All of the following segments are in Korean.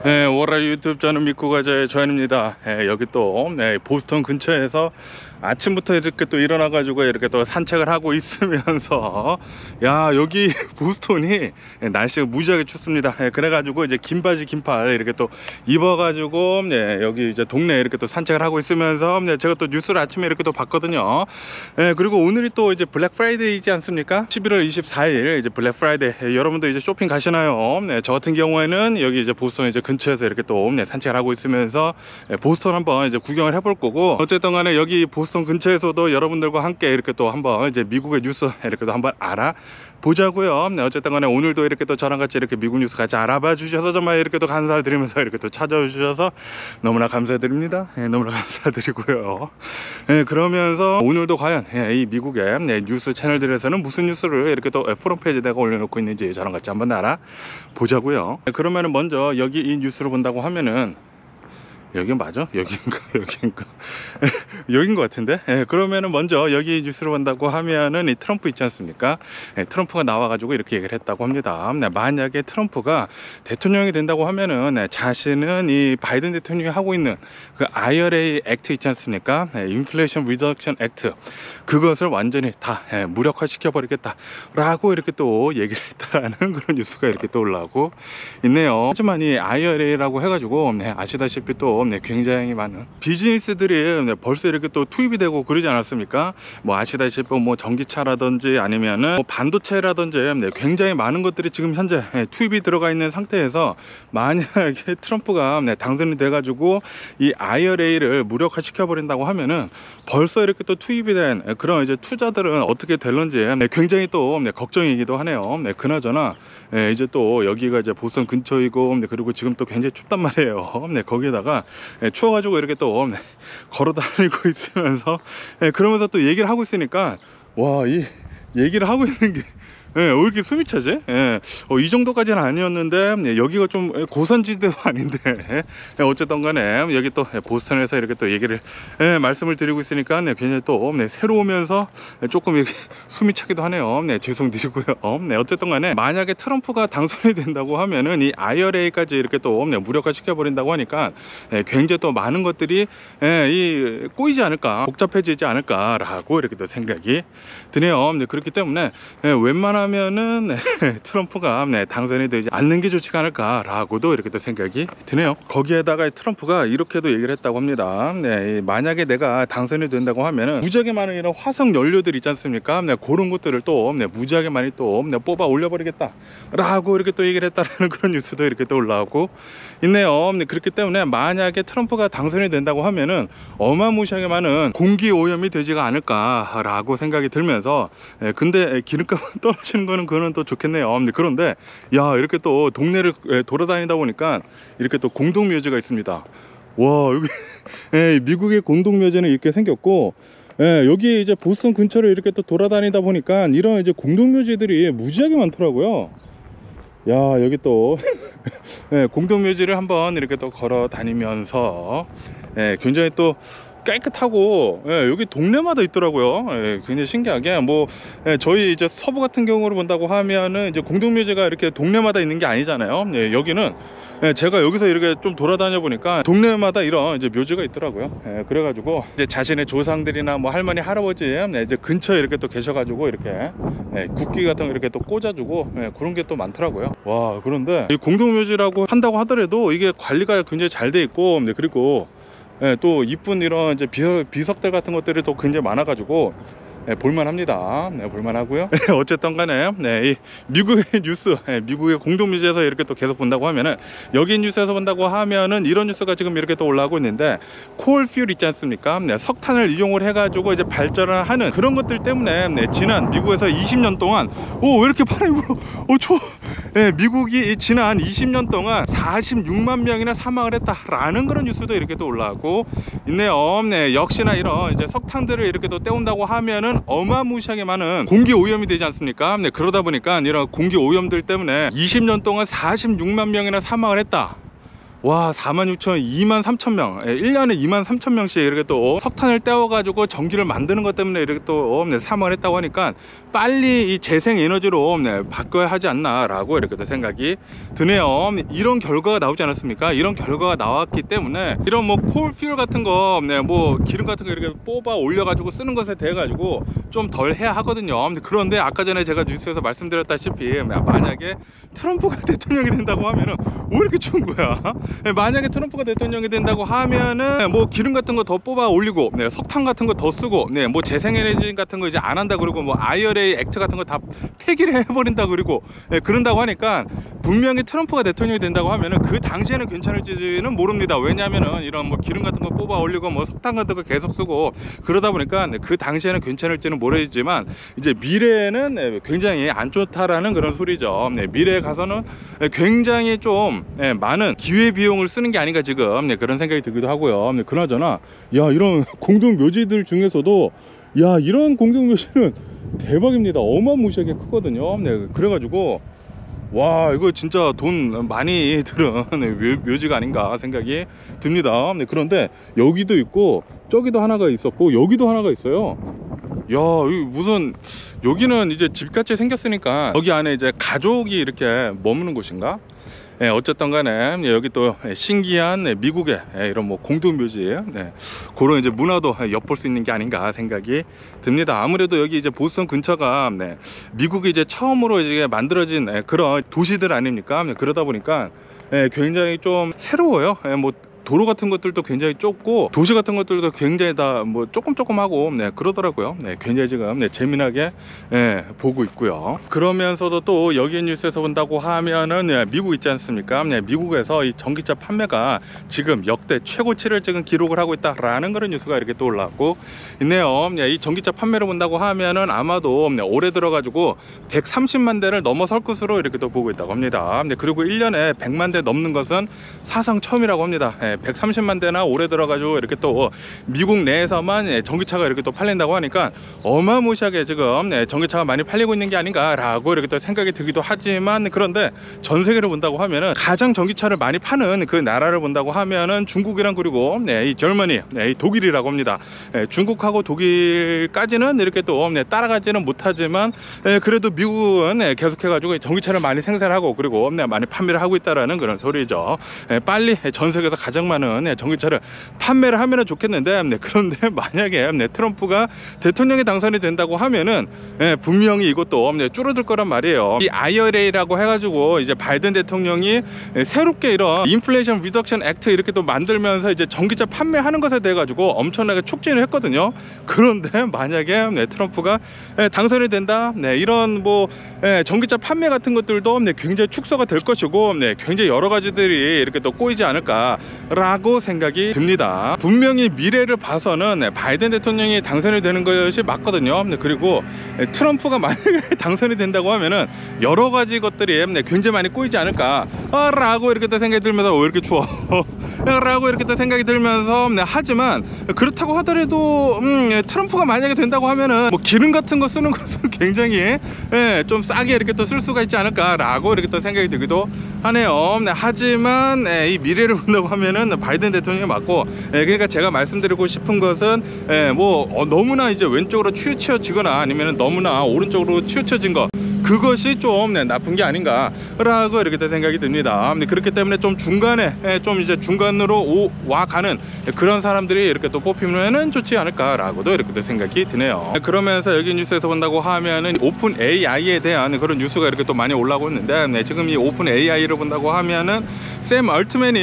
네, 오라 유튜브 저는 미쿠가자의 조현입니다. 네, 여기 또 보스턴 근처에서 아침부터 이렇게 또 일어나 가지고 이렇게 또 산책을 하고 있으면서 야, 여기 보스턴이 날씨가 무지하게 춥습니다. 그래 가지고 이제 긴 바지 긴팔 이렇게 또 입어 가지고 여기 이제 동네에 이렇게 또 산책을 하고 있으면서 제가 또 뉴스를 아침에 이렇게 또 봤거든요. 그리고 오늘이 또 이제 블랙 프라이데이지 않습니까? 11월 24일 이제 블랙 프라이데이. 여러분들 이제 쇼핑 가시나요? 저 같은 경우에는 여기 이제 보스턴 이제 근처에서 이렇게 또 산책을 하고 있으면서 보스턴 한번 이제 구경을 해볼 거고, 어쨌든 간에 여기 보스턴 근처에서도 여러분들과 함께 이렇게 또 한번 이제 미국의 뉴스 이렇게 또 한번 알아보자고요. 어쨌든 간에 오늘도 이렇게 또 저랑 같이 이렇게 미국 뉴스 같이 알아봐 주셔서 정말 이렇게 또 감사드리면서 이렇게 또 찾아주셔서 너무나 감사드립니다. 너무나 감사드리고요. 그러면서 오늘도 과연 이 미국의 뉴스 채널들에서는 무슨 뉴스를 이렇게 또 프론페이지에 내가 올려놓고 있는지 저랑 같이 한번 알아보자고요. 그러면은 먼저 여기 이 뉴스를 본다고 하면은 여기 맞아? 여기인가? 여긴 것 같은데? 그러면은 먼저 여기 뉴스를 본다고 하면은 이 트럼프 있지 않습니까? 트럼프가 나와가지고 이렇게 얘기를 했다고 합니다. 만약에 트럼프가 대통령이 된다고 하면은 자신은 이 바이든 대통령이 하고 있는 그 IRA 액트 있지 않습니까? 인플레이션 리덕션 액트, 그것을 완전히 다 무력화시켜 버리겠다 라고 이렇게 또 얘기를 했다라는 그런 뉴스가 이렇게 또 올라오고 있네요. 하지만 이 IRA라고 해가지고 아시다시피 또 굉장히 많은 비즈니스들이 벌써 이렇게 또 투입이 되고 그러지 않았습니까? 뭐 아시다시피 뭐 전기차라든지 아니면은 뭐 반도체라든지 굉장히 많은 것들이 지금 현재 투입이 들어가 있는 상태에서, 만약에 트럼프가 당선이 돼 가지고 이 IRA를 무력화시켜 버린다고 하면은 벌써 이렇게 또 투입이 된 그런 이제 투자들은 어떻게 될런지 굉장히 또 걱정이기도 하네요. 그나저나 이제 또 여기가 이제 보스턴 근처이고 그리고 지금 또 굉장히 춥단 말이에요. 거기에다가 추워가지고 이렇게 또 걸어 다니고 있으면서 그러면서 또 얘기를 하고 있으니까, 와, 이 얘기를 하고 있는 게 왜 이렇게 숨이 차지? 이 정도까지는 아니었는데 여기가 좀 고산지대도 아닌데 어쨌든 간에 여기 또 보스턴에서 이렇게 또 얘기를 말씀을 드리고 있으니까 굉장히 또 새로우면서 조금 이렇게 숨이 차기도 하네요. 죄송드리고요. 어쨌든 간에 만약에 트럼프가 당선이 된다고 하면은 이 IRA까지 이렇게 또 무력화시켜 버린다고 하니까 굉장히 또 많은 것들이 꼬이지 않을까, 복잡해지지 않을까라고 이렇게 또 생각이 드네요. 그렇기 때문에 웬만하면은 트럼프가 당선이 되지 않는 게 좋지 않을까라고도 이렇게 또 생각이 드네요. 거기에다가 트럼프가 이렇게도 얘기를 했다고 합니다. 만약에 내가 당선이 된다고 하면은 무지하게 많은 이런 화석 연료들 있지 않습니까? 그런 것들을 또 무지하게 많이 또 뽑아 올려버리겠다 라고 이렇게 또 얘기를 했다는 그런 뉴스도 이렇게 또 올라오고 있네요. 그렇기 때문에 만약에 트럼프가 당선이 된다고 하면은 어마무시하게 많은 공기 오염이 되지가 않을까 라고 생각이 들면서, 근데 기름값 떨어지는 거는 그거는 또 좋겠네요. 그런데 야, 이렇게 또 동네를 돌아다니다 보니까 이렇게 또 공동묘지가 있습니다. 와, 여기 미국의 공동묘지는 이렇게 생겼고, 여기 이제 보스턴 근처를 이렇게 또 돌아다니다 보니까 이런 이제 공동묘지들이 무지하게 많더라고요. 야, 여기 또 공동묘지를 한번 이렇게 또 걸어 다니면서 굉장히 또 깨끗하고 여기 동네마다 있더라고요. 굉장히 신기하게 뭐 저희 이제 서부 같은 경우를 본다고 하면은 이제 공동묘지가 이렇게 동네마다 있는 게 아니잖아요. 여기는 제가 여기서 이렇게 좀 돌아다녀 보니까 동네마다 이런 이제 묘지가 있더라고요. 그래가지고 이제 자신의 조상들이나 뭐 할머니 할아버지 이제 근처에 이렇게 또 계셔가지고 이렇게 국기 같은 거 이렇게 또 꽂아주고 그런 게 또 많더라고요. 와, 그런데 이 공동묘지라고 한다고 하더라도 이게 관리가 굉장히 잘 돼 있고 그리고 또 이쁜 이런 이제 비석들 같은 것들이 또 굉장히 많아가지고 볼만합니다. 볼만하고요. 어쨌든 간에 이 미국의 뉴스, 미국의 공동묘지에서 이렇게 또 계속 본다고 하면은, 여기 뉴스에서 본다고 하면은 이런 뉴스가 지금 이렇게 또 올라오고 있는데, 콜퓨얼 있지 않습니까? 석탄을 이용을 해가지고 이제 발전을 하는 그런 것들 때문에 지난 미국에서 20년 동안 왜 이렇게 바람이 불어? 미국이 지난 20년 동안 46만 명이나 사망을 했다라는 그런 뉴스도 이렇게 또 올라오고 있네요. 역시나 이런 이제 석탄들을 이렇게 또 떼온다고 하면은 어마무시하게 많은 공기 오염이 되지 않습니까? 그러다 보니까 이런 공기 오염들 때문에 20년 동안 46만 명이나 사망을 했다 와 46,000, 23,000명 1년에 23,000명씩 이렇게 또 석탄을 떼어가지고 전기를 만드는 것 때문에 이렇게 또 사망을 했다고 하니까 빨리 이 재생에너지로 바꿔야 하지 않나 라고 이렇게 또 생각이 드네요. 이런 결과가 나오지 않았습니까? 이런 결과가 나왔기 때문에 이런 뭐 콜퓨얼 같은 거 뭐 기름 같은 거 이렇게 뽑아 올려 가지고 쓰는 것에 대해 가지고 좀 덜 해야 하거든요. 그런데 아까 전에 제가 뉴스에서 말씀드렸다시피 만약에 트럼프가 대통령이 된다고 하면은 왜 이렇게 추운 거야? 만약에 트럼프가 대통령이 된다고 하면은 뭐 기름 같은 거 더 뽑아 올리고 석탄 같은 거 더 쓰고 뭐 재생에너지 같은 거 이제 안 한다 그러고 뭐 IRA 액트 같은 거 다 폐기를 해버린다 그리고 그런다고 하니까 분명히 트럼프가 대통령이 된다고 하면은 그 당시에는 괜찮을지는 모릅니다. 왜냐하면은 이런 뭐 기름 같은 거 뽑아 올리고 뭐 석탄 같은 거 계속 쓰고 그러다 보니까 그 당시에는 괜찮을지는 모르겠지만 이제 미래에는 굉장히 안 좋다라는 그런 소리죠. 미래에 가서는 굉장히 좀 많은 기회비용을 쓰는 게 아닌가 지금 그런 생각이 들기도 하고요. 그나저나 야 이런 공동묘지들 중에서도 야 이런 공동묘지는 대박입니다. 어마무시하게 크거든요. 그래가지고 와 이거 진짜 돈 많이 들은 묘지가 아닌가 생각이 듭니다. 그런데 여기도 있고 저기도 하나가 있었고 여기도 하나가 있어요. 야 무슨 여기는 이제 집같이 생겼으니까 여기 안에 이제 가족이 이렇게 머무는 곳인가? 어쨌든 간에 여기 또 신기한 미국의 이런 뭐 공동묘지예요. 그런 이제 문화도 엿볼 수 있는 게 아닌가 생각이 듭니다. 아무래도 여기 이제 보스턴 근처가 미국이 이제 처음으로 이제 만들어진 그런 도시들 아닙니까? 그러다 보니까 굉장히 좀 새로워요. 뭐 도로 같은 것들도 굉장히 좁고 도시 같은 것들도 굉장히 다 뭐 조금하고 그러더라고요. 굉장히 지금 재미나게 보고 있고요. 그러면서도 또 여기 뉴스에서 본다고 하면은 미국 있지 않습니까? 미국에서 이 전기차 판매가 지금 역대 최고치를 지금 기록을 하고 있다라는 그런 뉴스가 이렇게 또 올라왔고 있네요. 이 전기차 판매를 본다고 하면은 아마도 올해 들어가지고 130만 대를 넘어설 것으로 이렇게 또 보고 있다고 합니다. 그리고 1년에 100만 대 넘는 것은 사상 처음이라고 합니다. 130만 대나 올해 들어가지고 이렇게 또 미국 내에서만 전기차가 이렇게 또 팔린다고 하니까 어마무시하게 지금 전기차가 많이 팔리고 있는 게 아닌가 라고 이렇게 또 생각이 들기도 하지만 그런데 전 세계를 본다고 하면은 가장 전기차를 많이 파는 그 나라를 본다고 하면은 중국이랑 그리고 이 젊은이 이 독일이라고 합니다. 중국하고 독일까지는 이렇게 또 따라가지는 못하지만 그래도 미국은 계속해 가지고 전기차를 많이 생산하고 그리고 많이 판매를 하고 있다라는 그런 소리죠. 빨리 전 세계에서 가장 많은 전기차를 판매를 하면 좋겠는데 그런데 만약에 트럼프가 대통령이 당선이 된다고 하면은 분명히 이것도 줄어들 거란 말이에요. 이 IRA라고 해가지고 이제 바이든 대통령이 새롭게 이런 인플레이션 리덕션 액트 이렇게 또 만들면서 이제 전기차 판매하는 것에 대해 가지고 엄청나게 촉진을 했거든요. 그런데 만약에 트럼프가 당선이 된다 이런 뭐 전기차 판매 같은 것들도 굉장히 축소가 될 것이고 굉장히 여러 가지들이 이렇게 또 꼬이지 않을까 라고 생각이 듭니다. 분명히 미래를 봐서는 바이든 대통령이 당선이 되는 것이 맞거든요. 그리고 트럼프가 만약에 당선이 된다고 하면은 여러 가지 것들이 굉장히 많이 꼬이지 않을까 라고 이렇게 또 생각이 들면서 왜 이렇게 추워 라고 이렇게 또 생각이 들면서 하지만 그렇다고 하더라도 트럼프가 만약에 된다고 하면은 뭐 기름 같은 거 쓰는 것은 굉장히 좀 싸게 이렇게 또 쓸 수가 있지 않을까 라고 이렇게 또 생각이 들기도 하네요. 하지만 이 미래를 본다고 하면은 바이든 대통령이 맞고 그러니까 제가 말씀드리고 싶은 것은 뭐 너무나 이제 왼쪽으로 치우쳐지거나 아니면 너무나 오른쪽으로 치우쳐진 것 그것이 좀 나쁜 게 아닌가 라고 이렇게 생각이 듭니다. 그렇기 때문에 좀 중간에 좀 이제 중간으로 와가는 그런 사람들이 이렇게 또 뽑히면은 좋지 않을까 라고도 이렇게 생각이 드네요. 그러면서 여기 뉴스에서 본다고 하면은 오픈 AI에 대한 그런 뉴스가 이렇게 또 많이 올라오고 있는데 지금 이 오픈 AI를 본다고 하면은 샘 얼트맨이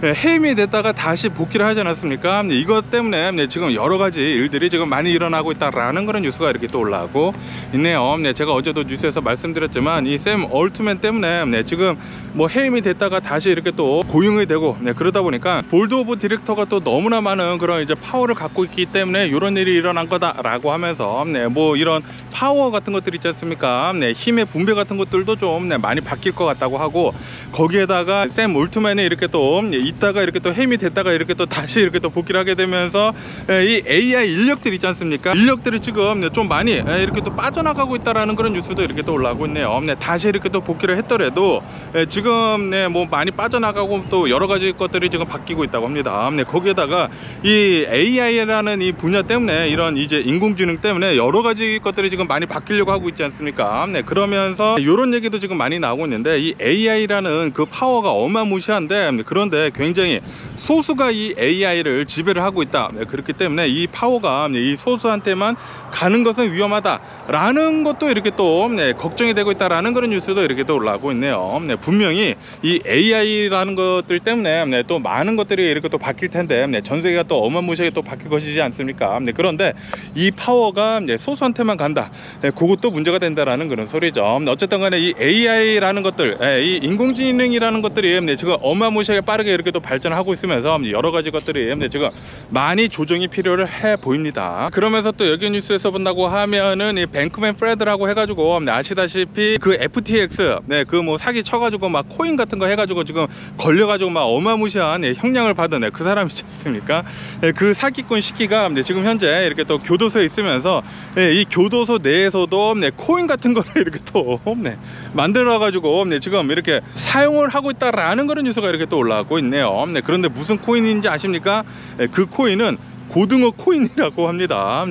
해임이 됐다가 다시 복귀를 하지 않았습니까? 이것 때문에 지금 여러 가지 일들이 지금 많이 일어나고 있다라는 그런 뉴스가 이렇게 또 올라오고 있네요. 제가 어제도 뉴스에서 말씀드렸지만 이 샘 얼트맨 때문에 지금 뭐 해임이 됐다가 다시 이렇게 또 고용이 되고 그러다 보니까 보드 오브 디렉터가 또 너무나 많은 그런 이제 파워를 갖고 있기 때문에 이런 일이 일어난 거다라고 하면서 뭐 이런 파워 같은 것들 있지 않습니까? 힘의 분배 같은 것들도 좀 많이 바뀔 것 같다고 하고 거기에다가 샘 올트맨이 이렇게 또 있다가 이렇게 또 해임이 됐다가 이렇게 또 다시 이렇게 또 복귀를 하게 되면서 이 AI 인력들 있지 않습니까? 인력들이 지금 좀 많이 이렇게 또 빠져나가고 있다라는 그런 뉴스도 이렇게 또 올라오고 있네요. 다시 이렇게 또 복귀를 했더라도 지금 뭐 많이 빠져나가고 또 여러 가지 것들이 지금 바뀌고 있다고 합니다. 거기에다가 이 AI라는 이 분야 때문에 이런 이제 인공지능 때문에 여러 가지 것들이 지금 많이 바뀌려고 하고 있지 않습니까? 그러면서 이런 얘기도 지금 많이 나오고 있는데, 이 AI라는 그 파워가 어마무시한데, 그런데 굉장히 소수가 이 AI를 지배를 하고 있다. 그렇기 때문에 이 파워가 이 소수한테만 가는 것은 위험하다라는 것도 이렇게 또 걱정이 되고 있다라는 그런 뉴스도 이렇게 또 올라오고 있네요. 분명히 이 AI라는 것들 때문에 또 많은 것들이 이렇게 또 바뀔 텐데, 전 세계가 또 어마무시하게 또 바뀔 것이지 않습니까? 그런데 이 파워가 소수한테만 간다, 그것도 문제가 된다라는 그런 소리죠. 어쨌든 간에 이 AI라는 것들, 이 인공지능이라는 것들이 지금 어마무시하게 빠르게 이렇게 또 발전하고 있으면서 여러 가지 것들이 지금 많이 조정이 필요를 해 보입니다. 그러면서 또 여기 뉴스에서 본다고 하면은 이 뱅크맨 프레드라고 해가지고 아시다시피 그 FTX 그 뭐 사기 쳐가지고 막 코인 같은 거 해가지고 지금 걸려가지고 막 어마무시한 형량을 받은 그 사람 있지 않습니까? 그 사기꾼 시기가 지금 현재 이렇게 또 교도소에 있으면서 이 교도소 내에서도 코인 같은 거를 이렇게 또 만들어 가지고 지금 이렇게 사용을 하고 있다라는 그런 뉴스가 이렇게 또 올라오고 있네요. 그런데 무슨 코인인지 아십니까? 그 코인은 고등어 코인이라고 합니다.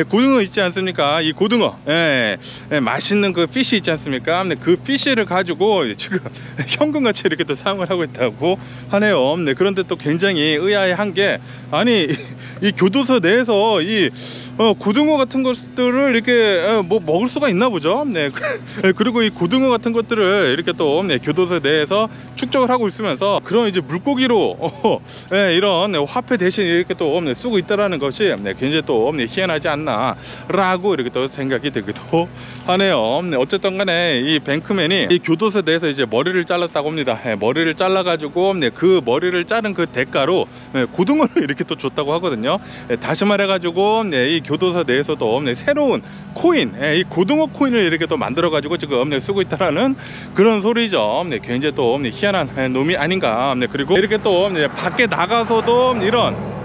고등어 있지 않습니까? 이 고등어, 맛있는 그 피쉬 있지 않습니까? 그 피쉬를 가지고 지금 현금같이 이렇게 또 사용을 하고 있다고 하네요. 그런데 또 굉장히 의아해한 게, 아니 이 교도소 내에서 이 고등어 같은 것들을 이렇게 뭐 먹을 수가 있나 보죠. 그리고 이 고등어 같은 것들을 이렇게 또 교도소 내에서 축적을 하고 있으면서 그런 이제 물고기로 이런 화폐 대신 이렇게 또 쓰고 있다라는 것이 굉장히 또 희한하지 않나 라고 이렇게 또 생각이 들기도 하네요. 어쨌든 간에 이 뱅크맨이 이 교도소 내에서 이제 머리를 잘랐다고 합니다. 머리를 잘라 가지고 그 머리를 자른 그 대가로 고등어를 이렇게 또 줬다고 하거든요. 다시 말해 가지고 이 교도소 내에서도 새로운 코인, 이 고등어 코인을 이렇게 또 만들어 가지고 지금 쓰고 있다라는 그런 소리죠. 굉장히 또 희한한 놈이 아닌가. 그리고 이렇게 또 밖에 나가서도 이런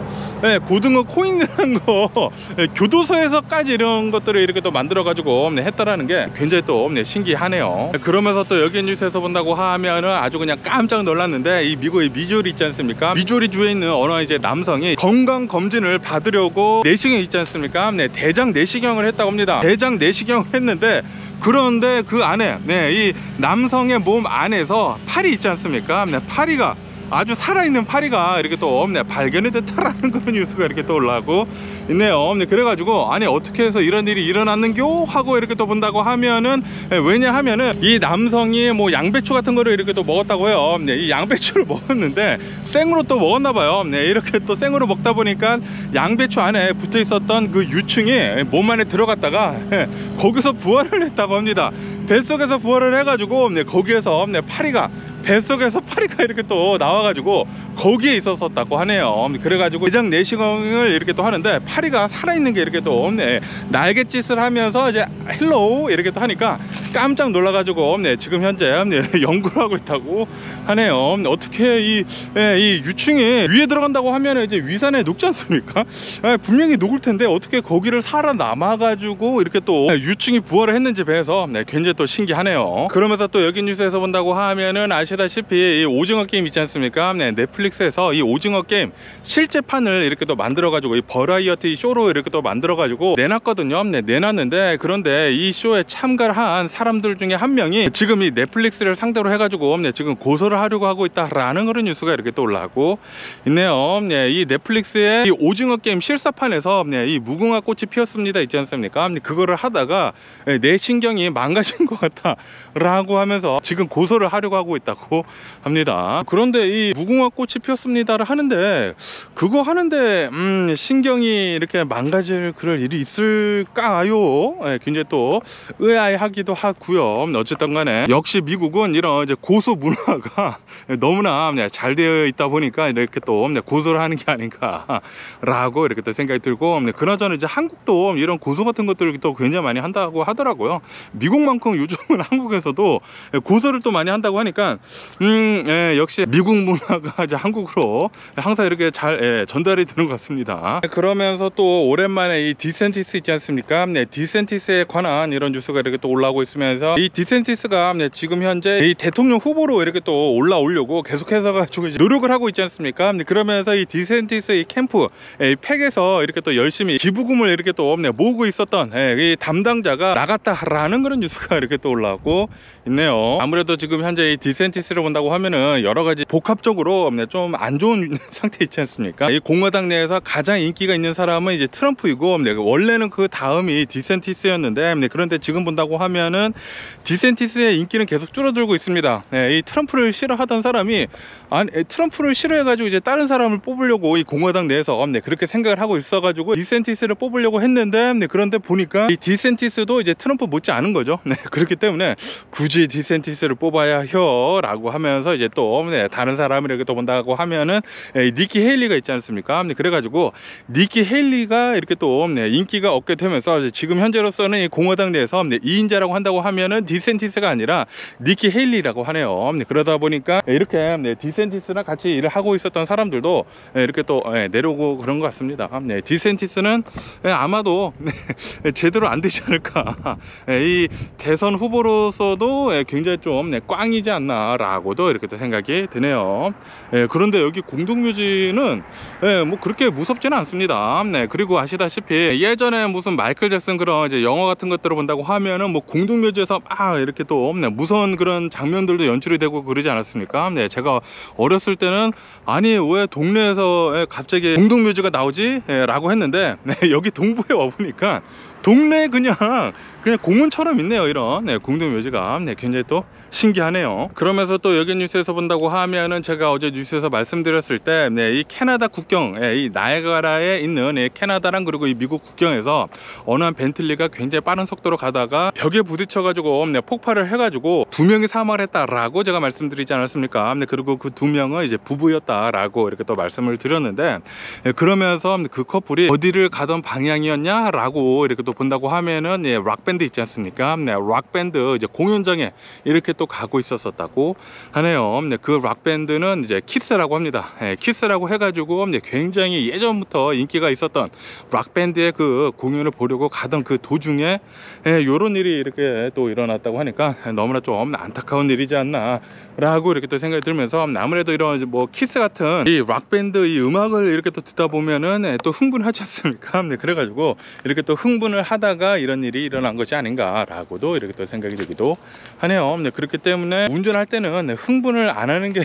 고등어 코인이라는 거 교도소에서까지 이런 것들을 이렇게 또 만들어 가지고 했다라는 게 굉장히 또 신기하네요. 그러면서 또 여기 뉴스에서 본다고 하면은 아주 그냥 깜짝 놀랐는데, 이 미국의 미주리 있지 않습니까? 미주리 주에 있는 어느 이제 남성이 건강 검진을 받으려고 내시경 있지 않습니까? 대장 내시경을 했다고 합니다. 대장 내시경을 했는데, 그런데 그 안에 이 남성의 몸 안에서 팔이 있지 않습니까? 파리가 아주 살아있는 파리가 이렇게 또 발견이 됐다라는 그런 뉴스가 이렇게 또 올라오고 있네요. 그래가지고 아니 어떻게 해서 이런 일이 일어났는겨 하고 이렇게 또 본다고 하면은, 왜냐하면은 이 남성이 뭐 양배추 같은 거를 이렇게 또 먹었다고 해요. 이 양배추를 먹었는데 생으로 또 먹었나 봐요. 이렇게 또 생으로 먹다 보니까 양배추 안에 붙어 있었던 그 유충이 몸 안에 들어갔다가 거기서 부활을 했다고 합니다. 뱃속에서 부활을 해가지고 거기에서 뱃속에서 파리가 이렇게 또 나와가지고 거기에 있었다고 하네요. 그래가지고 대장 내시경을 이렇게 또 하는데 파리가 살아있는 게 이렇게 또 날갯짓을 하면서 이제 헬로우 이렇게 또 하니까 깜짝 놀라가지고 지금 현재 연구를 하고 있다고 하네요. 어떻게 이 유충이 위에 들어간다고 하면 이제 위산에 녹지 않습니까? 분명히 녹을 텐데 어떻게 거기를 살아남아가지고 이렇게 또 유충이 부활을 했는지 배워서 굉장히 또 신기하네요. 그러면서 또 여기 뉴스에서 본다고 하면은 아시다시피 이 오징어 게임 있지 않습니까? 넷플릭스에서 이 오징어 게임 실제판을 이렇게 또 만들어 가지고 이 버라이어티 쇼로 이렇게 또 만들어 가지고 내놨거든요. 내놨는데, 그런데 이 쇼에 참가를 한 사람들 중에 한 명이 지금 이 넷플릭스를 상대로 해가지고 지금 고소를 하려고 하고 있다라는 그런 뉴스가 이렇게 또 올라오고 있네요. 이 넷플릭스의 이 오징어 게임 실사판에서 이 무궁화 꽃이 피었습니다 있지 않습니까? 그거를 하다가 내 신경이 망가진 것 같다 라고 하면서 지금 고소를 하려고 하고 있다고 합니다. 그런데 이 무궁화 꽃이 피었습니다를 하는데, 그거 하는데 신경이 이렇게 망가질 그럴 일이 있을까요? 굉장히 또 의아해하기도 하고요. 어쨌든 간에 역시 미국은 이런 이제 고소 문화가 너무나 잘 되어 있다 보니까 이렇게 또 고소를 하는 게 아닌가 라고 이렇게 또 생각이 들고, 그나저나 이제 한국도 이런 고소 같은 것들을 또 굉장히 많이 한다고 하더라고요. 미국만큼 요즘은 한국에서도 고소를 또 많이 한다고 하니까 역시 미국 미국 문화가 이제 한국으로 항상 이렇게 잘 전달이 되는 것 같습니다. 그러면서 또 오랜만에 이 디센티스 있지 않습니까? 네, 디센티스에 관한 이런 뉴스가 이렇게 또 올라오고 있으면서 이 디센티스가 지금 현재 이 대통령 후보로 이렇게 또 올라오려고 계속해서 가지고 노력을 하고 있지 않습니까? 그러면서 이 디센티스 이 캠프 이 팩에서 이렇게 또 열심히 기부금을 이렇게 또 모으고 있었던 이 담당자가 나갔다라는 그런 뉴스가 이렇게 또 올라오고 있네요. 아무래도 지금 현재 이 디센티스를 본다고 하면은 여러 가지 복합적으로 좀 안 좋은 상태 있지 않습니까? 이 공화당 내에서 가장 인기가 있는 사람은 이제 트럼프이고 원래는 그 다음이 디센티스였는데 그런데 지금 본다고 하면은 디센티스의 인기는 계속 줄어들고 있습니다. 이 트럼프를 싫어하던 사람이 트럼프를 싫어해가지고 이제 다른 사람을 뽑으려고 이 공화당 내에서 그렇게 생각을 하고 있어가지고 디센티스를 뽑으려고 했는데 그런데 보니까 이 디센티스도 이제 트럼프 못지 않은 거죠. 그렇기 때문에 굳이 디센티스를 뽑아야 해요 라고 하면서 이제 또 다른 사람을 이렇게 또 본다고 하면은 니키 헤일리가 있지 않습니까? 그래가지고 니키 헤일리가 이렇게 또 인기가 얻게 되면서 지금 현재로서는 이 공화당 내에서 2인자라고 한다고 하면은 디센티스가 아니라 니키 헤일리라고 하네요. 그러다 보니까 이렇게 디센티스랑 같이 일을 하고 있었던 사람들도 이렇게 또 내려오고 그런 것 같습니다. 디센티스는 아마도 제대로 안 되지 않을까. 이 대선 후보로서도 굉장히 좀 꽝이지 않나 라고도 이렇게 또 생각이 드네요. 그런데 여기 공동묘지는 뭐 그렇게 무섭지는 않습니다. 그리고 아시다시피 예전에 무슨 마이클 잭슨 그런 이제 영화 같은 것들을 본다고 하면은 뭐 공동묘지에서 막 이렇게 또 무서운 그런 장면들도 연출이 되고 그러지 않았습니까? 제가 어렸을 때는 아니 왜 동네에서 갑자기 공동묘지가 나오지? 라고 했는데 여기 동부에 와보니까 동네 그냥 공원처럼 있네요. 이런 공동묘지가 굉장히 또 신기하네요. 그러면서 또 여기 뉴스에서 본다고 하면은 제가 어제 뉴스에서 말씀드렸을 때 이 캐나다 국경 이 나이아가라에 있는 캐나다랑 그리고 이 미국 국경에서 어느 한 벤틀리가 굉장히 빠른 속도로 가다가 벽에 부딪혀 가지고 폭발을 해 가지고 2명이 사망을 했다라고 제가 말씀드리지 않았습니까? 그리고 그 2명은 이제 부부였다라고 이렇게 또 말씀을 드렸는데 그러면서 그 커플이 어디를 가던 방향이었냐라고 이렇게 또 본다고 하면은 락밴드 있지 않습니까? 락밴드 이제 공연장에 이렇게 또 가고 있었다고 하네요. 그 락밴드는 이제 키스라고 합니다. 키스라고 해가지고 굉장히 예전부터 인기가 있었던 락밴드의 그 공연을 보려고 가던 그 도중에 요런 일이 이렇게 또 일어났다고 하니까 너무나 좀 안타까운 일이지 않나 라고 이렇게 또 생각이 들면서 아무래도 이런 뭐 키스 같은 이 락밴드 이 음악을 이렇게 또 듣다 보면은 또 흥분하지 않습니까? 그래가지고 이렇게 또 흥분을 하다가 이런 일이 일어난 것이 아닌가 라고도 이렇게 또 생각이 들기도 하네요. 그렇기 때문에 운전할 때는 흥분을 안 하는 게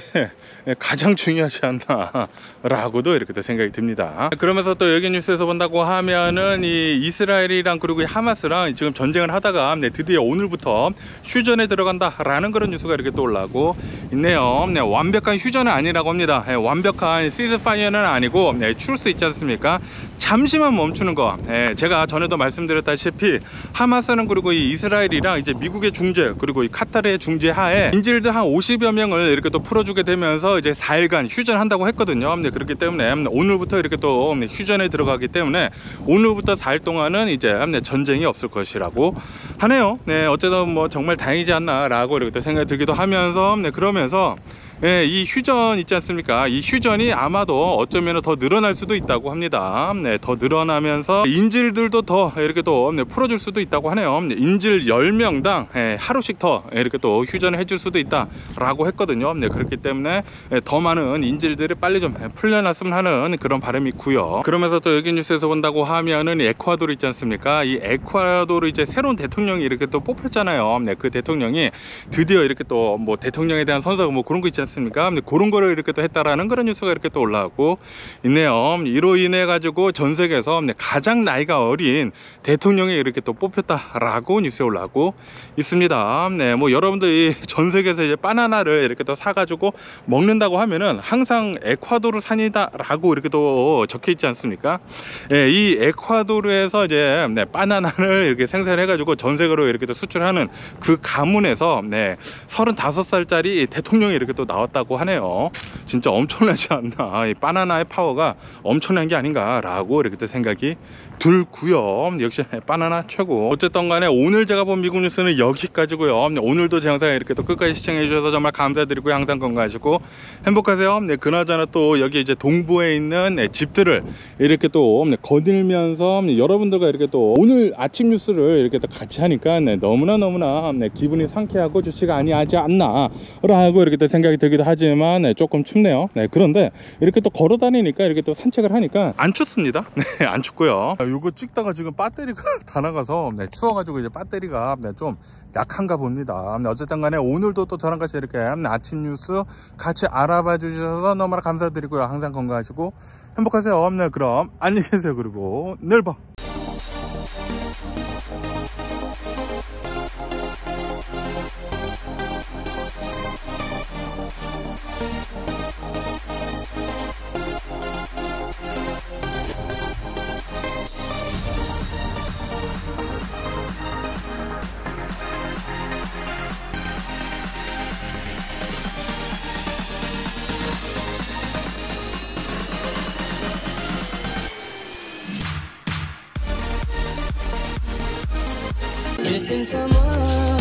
가장 중요하지 않나 라고도 이렇게 또 생각이 듭니다. 그러면서 또 여기 뉴스에서 본다고 하면은 이 이스라엘이랑 그리고 이 하마스랑 지금 전쟁을 하다가 드디어 오늘부터 휴전에 들어간다 라는 그런 뉴스가 이렇게 또 올라오고 있네요. 완벽한 휴전은 아니라고 합니다. 완벽한 시즈파이어는 아니고 추스 있지 않습니까? 잠시만 멈추는 거. 제가 전에도 말씀드렸다시피 하마스는 그리고 이 이스라엘이랑 이제 미국의 중재 그리고 이 카타르의 중재 하에 인질들 한 50여 명을 이렇게 또 풀어주게 되면서 이제 4일간 휴전한다고 했거든요. 그렇기 때문에 오늘부터 이렇게 또 휴전에 들어가기 때문에 오늘부터 4일 동안은 이제 전쟁이 없을 것이라고 하네요. 어쨌든 뭐 정말 다행이지 않나 라고 이렇게 또 생각이 들기도 하면서 그러면서 이 휴전 있지 않습니까? 이 휴전이 아마도 어쩌면 더 늘어날 수도 있다고 합니다. 더 늘어나면서 인질들도 더 이렇게 또 풀어줄 수도 있다고 하네요. 인질 10명당 하루씩 더 이렇게 또 휴전을 해줄 수도 있다 라고 했거든요. 그렇기 때문에 더 많은 인질들이 빨리 좀 풀려났으면 하는 그런 바람이 있고요. 그러면서 또 여기 뉴스에서 본다고 하면은 에콰도르 있지 않습니까? 이 에콰도르 이제 새로운 대통령이 이렇게 또 뽑혔잖아요. 그 대통령이 드디어 이렇게 또 뭐 대통령에 대한 선서 뭐 그런 거 있지 않습니까? 그런 거를 이렇게 또 했다라는 그런 뉴스가 이렇게 또 올라오고 있네요. 이로 인해 가지고 전 세계에서 가장 나이가 어린 대통령이 이렇게 또 뽑혔다라고 뉴스에 올라오고 있습니다. 뭐 여러분들이 전 세계에서 이제 바나나를 이렇게 또 사가지고 먹는다고 하면은 항상 에콰도르 산이다라고 이렇게 또 적혀 있지 않습니까? 이 에콰도르에서 이제 바나나를 이렇게 생산해가지고 전 세계로 이렇게 또 수출하는 그 가문에서 35살짜리 대통령이 이렇게 또 나왔다고 하네요. 진짜 엄청나지 않나. 이 바나나의 파워가 엄청난 게 아닌가 라고 이렇게 또 생각이 들고요. 역시 바나나 최고. 어쨌든 간에 오늘 제가 본 미국 뉴스는 여기까지고요. 오늘도 제 영상 이렇게 또 끝까지 시청해 주셔서 정말 감사드리고 항상 건강하시고 행복하세요. 그나저나 또 여기 이제 동부에 있는 집들을 이렇게 또 거닐면서 여러분들과 이렇게 또 오늘 아침 뉴스를 이렇게 또 같이 하니까 너무나 기분이 상쾌하고 좋지가 아니하지 않나 라고 이렇게 또 생각이 들기도 하지만 조금 춥네요. 그런데 이렇게 또 걸어 다니니까 이렇게 또 산책을 하니까 안 춥습니다. 안 춥고요. 이거 찍다가 지금 배터리가 다 나가서 추워가지고 이제 배터리가 좀 약한가 봅니다. 어쨌든 간에 오늘도 또 저랑 같이 이렇게 아침 뉴스 같이 알아봐 주셔서 너무나 감사드리고요. 항상 건강하시고 행복하세요. 그럼 안녕히 계세요. 그리고 내일 봐. Missing someone